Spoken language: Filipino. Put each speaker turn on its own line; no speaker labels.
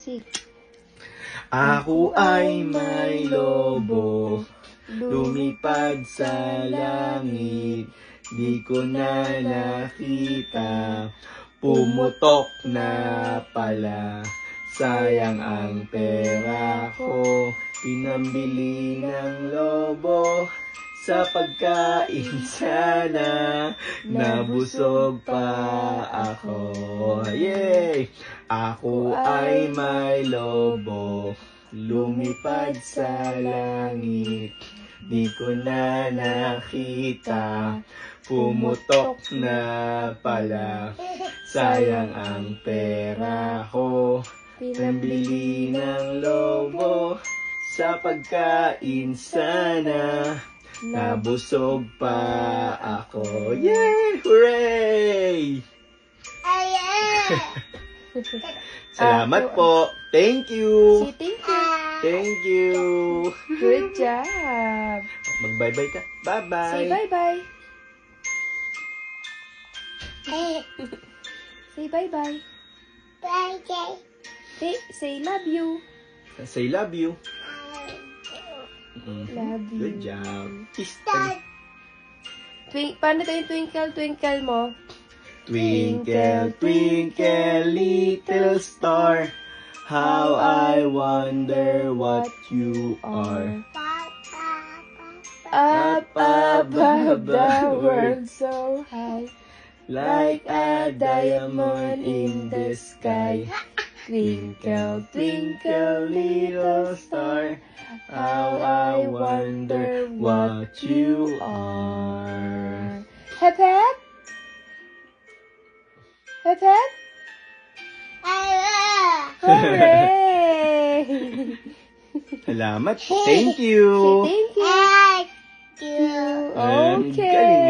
Si.
Ako ay may lobo, lumipad sa langit, di ko na nakita, pumutok na pala. Sayang ang pera ko, pinambili ng lobo, sa pagkain sana, nabusog pa ako. Yay! Ako ay may lobo, lumipad sa langit, di ko na nakita, pumutok na pala. Sayang ang pera ko, pinambili ng lobo, sa pagkain sana, nabusog pa ako. Yay! Hooray! Salamat po. Thank you.
Si, thank you.
Thank you.
Good job.
Mag-bye-bye ka. Bye-bye.
Say bye-bye. Say bye-bye. Say love you.
Say love you.
Love you.
Good job. Kiss.
Paano tayo yung twinkle, twinkle mo?
Twinkle, twinkle, little star, how I wonder what you are.
Up above the world so high, like a diamond in the sky. Twinkle, twinkle, little star, how I wonder what you are. Hep hep! Hep hep! Hooray!
Salamat. Thank you.
Say thank you.
Ang
Okay.
galing.